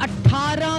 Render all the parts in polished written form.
18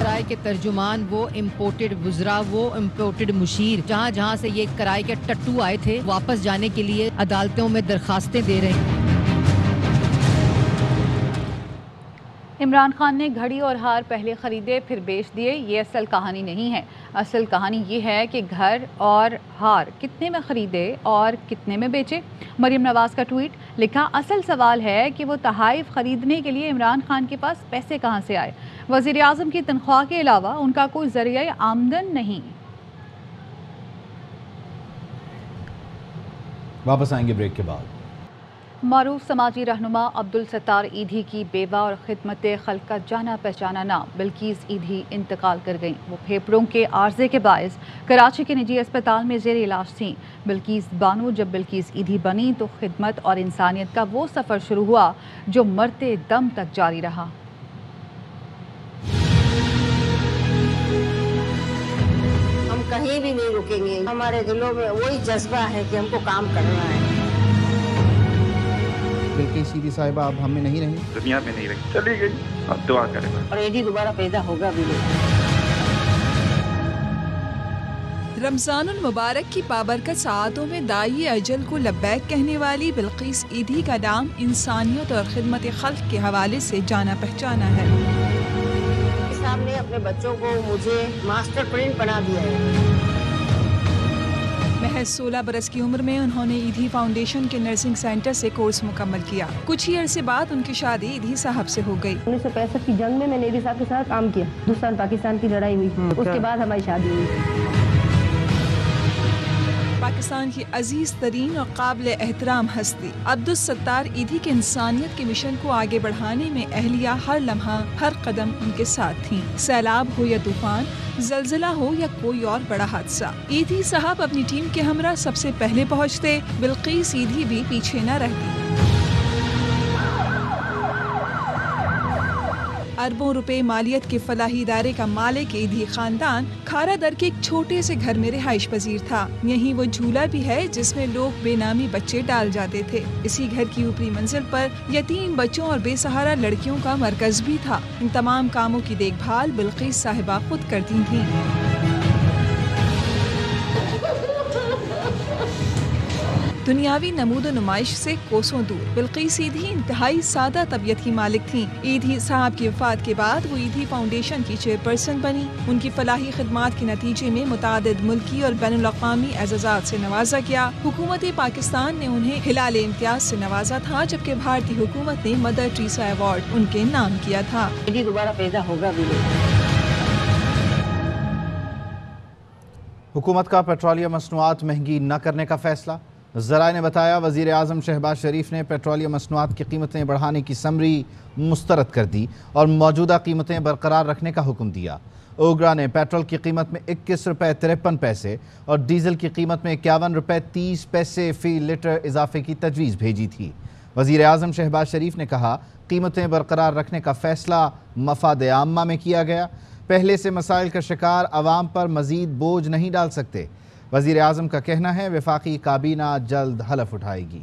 کرائے کے ترجمان، وہ امپورٹڈ وزراء، وہ امپورٹڈ مشیر جہاں جہاں سے یہ کرائے کے ٹٹو آئے تھے، واپس جانے کے لیے عدالتوں میں درخواستیں دے رہے ہیں۔ عمران خان نے گھڑی اور ہار پہلے خریدے پھر بیچ دیے، یہ اصل کہانی نہیں ہے۔ اصل کہانی یہ ہے کہ گھر اور ہار کتنے میں خریدے اور کتنے میں بیچے۔ مریم نواز کا ٹویٹ، لکھا اصل سوال ہے کہ وہ تحائف خریدنے کے لیے عمران خان کے پاس پیسے کہاں سے آئے؟ وزیر اعظم کی تنخواہ کے علاوہ ان کا کوئی ذریعہ آمدن نہیں۔ واپس آئیں گے بریک کے بعد۔ معروف سماجی رہنما عبدالستار ایدھی کی بیوہ اور خدمت خلق کا جانا پہچانا نام بلقیس ایدھی انتقال کر گئیں۔ وہ پھیپھڑوں کے عارضے کے باعث کراچی کے نجی اسپتال میں زیر علاج تھیں۔ بلقیس بانو جب بلقیس ایدھی بنی تو خدمت اور انسانیت کا وہ سفر شروع ہوا جو مرتے دم تک جاری رہا۔ ہم کہیں بھی نہیں رکیں گے، ہمارے دلوں میں وہی جذبہ ہے کہ ہم کو کام کرنا ہے۔ بلقیس ایدھی صاحبہ اب ہم میں نہیں رہی، دنیا میں نہیں رہی، چلی گئی، اب دعا کریں۔ اور ایدھی دوبارہ پیدا ہوگا بھی نہیں۔ رمضان المبارک کی بابرکت ساعتوں میں داعی اجل کو لبیک کہنے والی بلقیس ایدھی کا نام انسانیت اور خدمت خلق کے حوالے سے جانا پہچانا ہے۔ صاحب نے اپنے بچوں کو مجھے ماسٹر پرنٹ بنا دیا ہے۔ محض 16 برس کی عمر میں انہوں نے ایدھی فاؤنڈیشن کے نرسنگ سینٹر سے کورس مکمل کیا۔ کچھ ہی عرصے بعد ان کی شادی ایدھی صاحب سے ہو گئی۔ 1965 کی جنگ میں نے ایدھی صاحب کے ساتھ کام کیا، ہندوستان پاکستان کی لڑائی ہوئی، اس کے بعد ہماری شادی ہوئی۔ پاکستان کی عزیز ترین اور قابل احترام ہستی عبدالستار ایدھی کے انسانیت کے مشن کو آگے بڑھانے میں اہلیہ ہر لمحہ ہر قدم ان کے ساتھ تھیں۔ سیلاب ہو یا طوفان، زلزلہ ہو یا کوئی اور بڑا حادثہ، ایدھی صاحب اپنی ٹیم کے ہمراہ سب سے پہلے پہنچتے، بلقیس ایدھی بھی پیچھے نہ رہتی۔ اربوں روپے مالیت کے فلاحی ادارے کا مالک ایدھی خاندان کھارا در کے ایک چھوٹے سے گھر میں رہائش پذیر تھا۔ یہیں وہ جھولا بھی ہے جس میں لوگ بے نامی بچے ڈال جاتے تھے۔ اسی گھر کی اوپری منزل پر یتیم بچوں اور بے سہارا لڑکیوں کا مرکز بھی تھا۔ ان تمام کاموں کی دیکھ بھال بلقیس صاحبہ خود کرتی تھیں۔ دنیاوی نمود و نمائش سے کوسوں دور بلقیس ایدھی انتہائی سادہ طبیعت کی مالک تھیں۔ ایدھی صاحب کی وفات کے بعد وہ ایدھی فاؤنڈیشن کی چیئرپرسن بنی۔ ان کی فلاحی خدمات کے نتیجے میں متعدد ملکی اور بین الاقوامی اعزازات سے نوازا گیا۔ حکومت پاکستان نے انہیں ہلال امتیاز سے نوازا تھا، جبکہ بھارتی حکومت نے مدر ٹریسا ایوارڈ ان کے نام کیا تھا۔ ایدھی دوبارہ پیدا ہوگا بھی نہیں۔ حکومت کا پیٹرولیم مصنوعات مہنگی نہ کرنے کا فیصلہ۔ ذرائع نے بتایا وزیر اعظم شہباز شریف نے پیٹرولیم مصنوعات کی قیمتیں بڑھانے کی سمری مسترد کر دی اور موجودہ قیمتیں برقرار رکھنے کا حکم دیا۔ اوگرا نے پیٹرول کی قیمت میں 21 روپے 53 پیسے اور ڈیزل کی قیمت میں 51 روپے 30 پیسے فی لیٹر اضافے کی تجویز بھیجی تھی۔ وزیر اعظم شہباز شریف نے کہا قیمتیں برقرار رکھنے کا فیصلہ مفاد عامہ میں کیا گیا، پہلے سے مسائل کا شکار عوام پر مزید بوجھ نہیں ڈال سکتے۔ وزیر اعظم کا کہنا ہے وفاقی کابینہ جلد حلف اٹھائے گی۔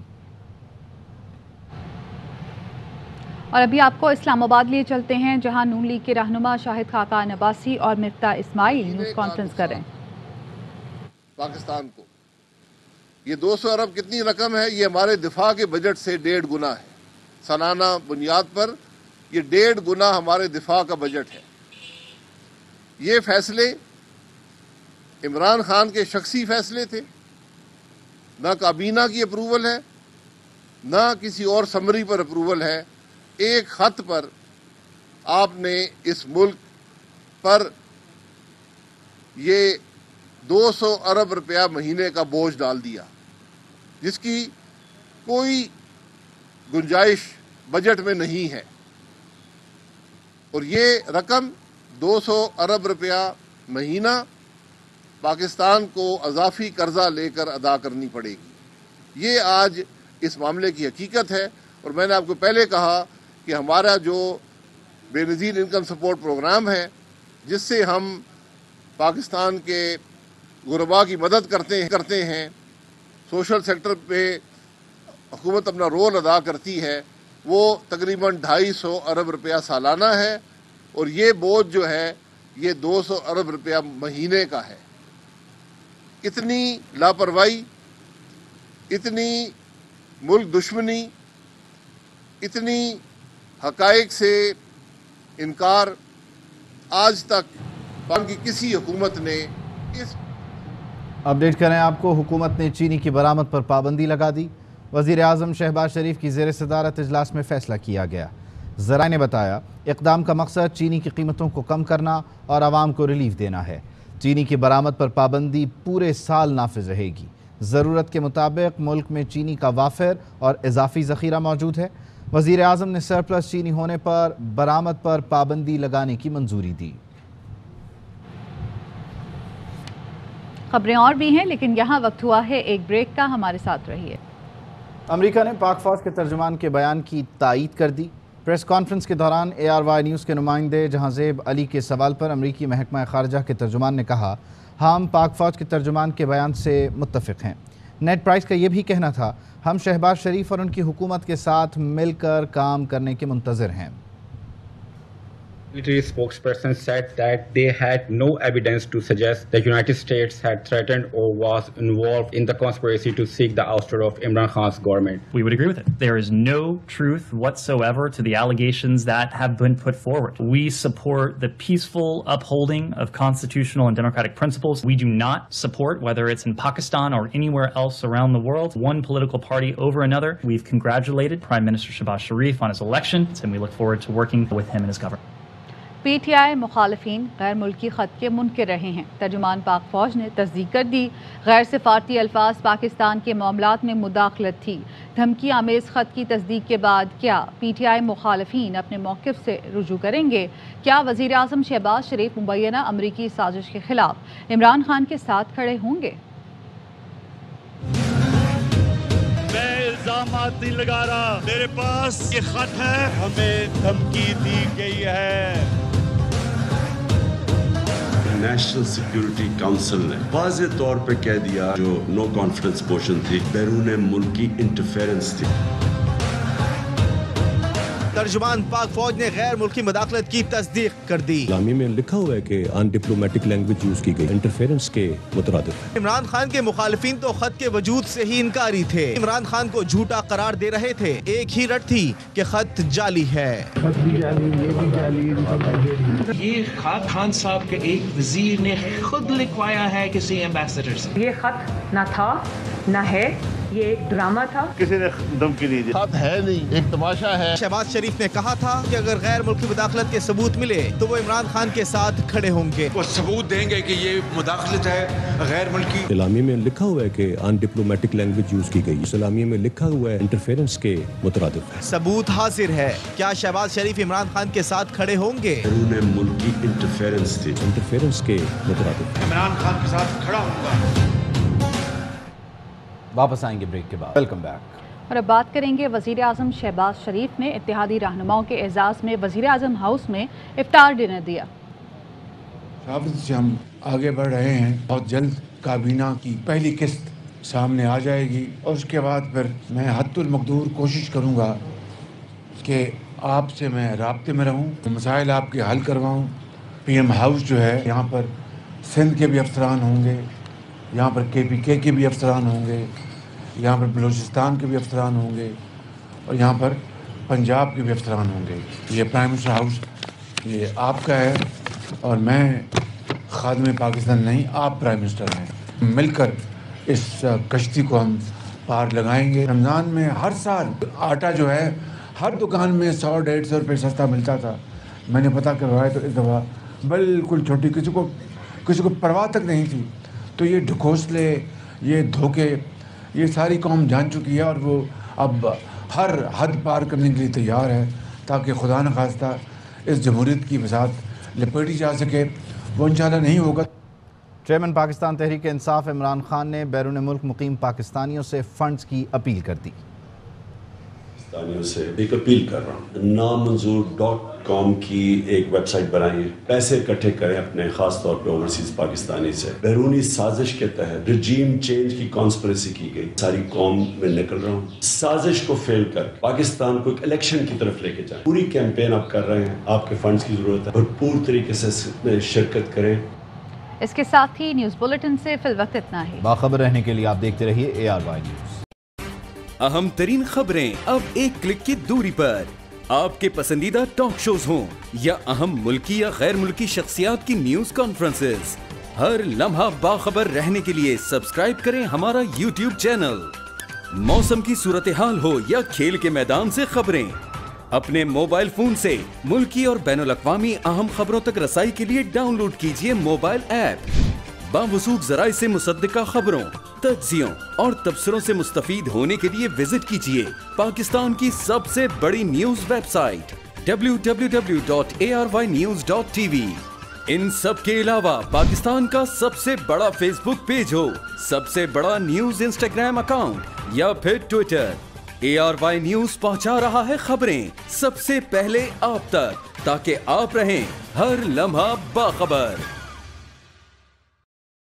اور ابھی آپ کو اسلام آباد لیے چلتے ہیں، جہاں نون لیگ کے رہنما شاہد خاقان عباسی اور مفتاح اسماعیل نیوز کانفرنس کر رہے ہیں۔ پاکستان کو یہ 200 ارب کتنی رقم ہے؟ یہ ہمارے دفاع کے بجٹ سے 1.5 گنا ہے۔ سالانہ بنیاد پر یہ 1.5 گنا ہمارے دفاع کا بجٹ ہے۔ یہ فیصلے عمران خان کے شخصی فیصلے تھے، نہ کابینہ کی اپروول ہے، نہ کسی اور سمری پر اپروول ہے۔ ایک خط پر آپ نے اس ملک پر یہ 200 ارب روپیہ مہینے کا بوجھ ڈال دیا، جس کی کوئی گنجائش بجٹ میں نہیں ہے، اور یہ رقم 200 ارب روپیہ مہینہ پاکستان کو اضافی قرضہ لے کر ادا کرنی پڑے گی۔ یہ آج اس معاملے کی حقیقت ہے، اور میں نے آپ کو پہلے کہا کہ ہمارا جو بے نظیر انکم سپورٹ پروگرام ہے، جس سے ہم پاکستان کے غرباء کی مدد کرتے ہیں، سوشل سیکٹر پہ حکومت اپنا رول ادا کرتی ہے، وہ تقریباً 250 ارب روپیہ سالانہ ہے، اور یہ بوجھ جو ہے یہ 200 ارب روپیہ مہینے کا ہے. اتنی لاپرواہی، اتنی ملک دشمنی، اتنی حقائق سے انکار آج تک کی کسی حکومت نے اس اپڈیٹ کریں آپ کو. حکومت نے چینی کی برآمد پر پابندی لگا دی. وزیر اعظم شہباز شریف کی زیر صدارت اجلاس میں فیصلہ کیا گیا. ذرائع نے بتایا اقدام کا مقصد چینی کی قیمتوں کو کم کرنا اور عوام کو ریلیف دینا ہے. چینی کی برآمد پر پابندی پورے سال نافذ رہے گی. ضرورت کے مطابق ملک میں چینی کا وافر اور اضافی ذخیرہ موجود ہے. وزیر اعظم نے سرپلس چینی ہونے پر برآمد پر پابندی لگانے کی منظوری دی. خبریں اور بھی ہیں لیکن یہاں وقت ہوا ہے ایک بریک کا. ہمارے ساتھ رہیے. امریکہ نے پاک فوج کے ترجمان کے بیان کی تائید کر دی. پریس کانفرنس کے دوران ARY نیوز کے نمائندے جہاں زیب علی کے سوال پر امریکی محکمہ خارجہ کے ترجمان نے کہا ہم پاک فوج کے ترجمان کے بیان سے متفق ہیں. نیڈ پرائس کا یہ بھی کہنا تھا ہم شہباز شریف اور ان کی حکومت کے ساتھ مل کر کام کرنے کے منتظر ہیں. Military spokesperson said that they had no evidence to suggest the United States had threatened or was involved in the conspiracy to seek the ouster of Imran Khan's government. We would agree with it. There is no truth whatsoever to the allegations that have been put forward. We support the peaceful upholding of constitutional and democratic principles. We do not support, whether it's in Pakistan or anywhere else around the world, one political party over another. We've congratulated Prime Minister Shehbaz Sharif on his election, and we look forward to working with him and his government. PTI مخالفین غیر ملکی خط کے منکر رہے ہیں. ترجمان پاک فوج نے تصدیق کر دی غیر سفارتی الفاظ پاکستان کے معاملات میں مداخلت تھی. دھمکی آمیز خط کی تصدیق کے بعد کیا PTI مخالفین اپنے موقف سے رجوع کریں گے؟ کیا وزیر اعظم شہباز شریف مبینہ امریکی سازش کے خلاف عمران خان کے ساتھ کھڑے ہوں گے؟ میں الزامات نہیں لگا رہا، میرے پاس یہ خط ہے، ہمیں دھمکی دی گئی ہے. نیشنل سیکیورٹی کونسل نے واضح طور پہ کہہ دیا جو نو کانفیڈنس موشن تھی بیرون ملکی انٹرفیرنس تھی. ترجمان پاک فوج نے غیر ملکی مداخلت کی تصدیق کر دی. اعلامیہ میں لکھا ہوا ہے کہ ان ڈپلومیٹک لینگویج یوز کی گئی انٹرفیرنس کے مترادف. عمران خان کے مخالفین تو خط کے وجود سے ہی انکاری تھے. عمران خان کو جھوٹا قرار دے رہے تھے. ایک ہی رٹ تھی کہ خط جعلی ہے. یہ خط خان صاحب کے ایک وزیر نے خود لکھوایا ہے کسی ایمبیسڈر سے. یہ خط نہ تھا نہ ہے، یہ ایک ڈرامہ تھا. کسی نے دھمکی دی. خط ہے نہیں، ایک تماشا ہے. شہباز شریف نے کہا تھا کہ اگر غیر ملکی مداخلت کے ثبوت ملے تو وہ عمران خان کے ساتھ کھڑے ہوں گے. وہ ثبوت دیں گے کہ یہ مداخلت ہے غیر ملکی. اعلامیہ میں لکھا ہوا ہے کہ ان ڈپلومیٹک لینگویج یوز کی گئی. اعلامیہ میں لکھا ہوا ہے انٹرفیرنس کے مترادف ہے. ثبوت حاضر ہے. کیا شہباز شریف عمران خان کے ساتھ کھڑے ہوں گے؟ بیرون ملکی انٹرفیرنس تھی. انٹرفیرنس کے مترادف. عمران خان کے ساتھ کھڑا ہوں گا. واپس آئیں گے بریک کے بعد. Welcome back. اور اب بات کریں گے وزیر اعظم شہباز شریف نے اتحادی رہنماؤں کے اعزاز میں وزیر اعظم ہاؤس میں افطار ڈنر دیا. ثابت سے ہم آگے بڑھ رہے ہیں. بہت جلد کابینہ کی پہلی قسط سامنے آ جائے گی اور اس کے بعد پھر میں حد المقدور کوشش کروں گا کہ آپ سے میں رابطے میں رہوں، مسائل آپ کے حل کرواؤں. PM ہاؤس جو ہے یہاں پر سندھ کے بھی افسران ہوں گے، یہاں پر KPK کے بھی افسران ہوں گے، یہاں پر بلوچستان کے بھی افسران ہوں گے اور یہاں پر پنجاب کے بھی افسران ہوں گے. یہ پرائم منسٹر ہاؤس یہ آپ کا ہے اور میں خادم پاکستان نہیں، آپ پرائم منسٹر ہیں. مل کر اس کشتی کو ہم پار لگائیں گے. رمضان میں ہر سال آٹا جو ہے ہر دکان میں 100-150 روپے سستا ملتا تھا. میں نے پتہ کروایا تو اس دفعہ بالکل چھوٹی کسی کو پرواہ تک نہیں تھی. تو یہ ڈھکوسلے، یہ دھوکے، یہ ساری قوم جان چکی ہے اور وہ اب ہر حد پار کرنے کے لیے تیار ہے تاکہ خدا نخواستہ اس جمہوریت کی بساط لپیٹی جا سکے. وہ انشاءاللہ نہیں ہوگا. چیئرمین پاکستان تحریک انصاف عمران خان نے بیرون ملک مقیم پاکستانیوں سے فنڈز کی اپیل کر دی. پاکستانیوں سے ایک اپیل کر رہا ہوں، نامنظور.com کی ایک ویب سائٹ بنائیے، پیسے اکٹھے کریں اپنے، خاص طور پہ اوورسیز پاکستانی سے۔ بیرونی سازش کے تحت رجیم چینج کی کانسپریسی کی گئی، ساری قوم میں نکل رہا ہوں، سازش کو فیل کر پاکستان کو ایک الیکشن کی طرف لے کے جائیں۔ پوری کیمپین آپ کر رہے ہیں، آپ کے فنڈز کی ضرورت ہے، بھرپور طریقے سے شرکت کریں۔ اس کے ساتھ ہی نیوز بلیٹن سے فی الوقت اتنا ہی۔ باخبر رہنے کے لیے آپ دیکھتے رہیے ARY نیوز۔ اہم ترین خبریں اب ایک کلک کی دوری پر، آپ کے پسندیدہ ٹاک شوز ہوں یا اہم ملکی یا غیر ملکی شخصیات کی نیوز کانفرنسز، ہر لمحہ باخبر رہنے کے لیے سبسکرائب کریں ہمارا YouTube چینل۔ موسم کی صورتحال ہو یا کھیل کے میدان سے خبریں، اپنے موبائل فون سے ملکی اور بین الاقوامی اہم خبروں تک رسائی کے لیے ڈاؤن لوڈ کیجیے موبائل ایپ۔ باوثوق ذرائع سے مصدقہ خبروں، تجزیوں اور تبصروں سے مستفید ہونے کے لیے وزٹ کیجیے پاکستان کی سب سے بڑی نیوز ویب سائٹ www.arynews.tv۔ ان سب کے علاوہ پاکستان کا سب سے بڑا فیس بک پیج ہو، سب سے بڑا نیوز انسٹاگرام اکاؤنٹ یا پھر ٹویٹر، ARY نیوز پہنچا رہا ہے خبریں سب سے پہلے آپ تک، تاکہ آپ رہیں ہر لمحہ باخبر۔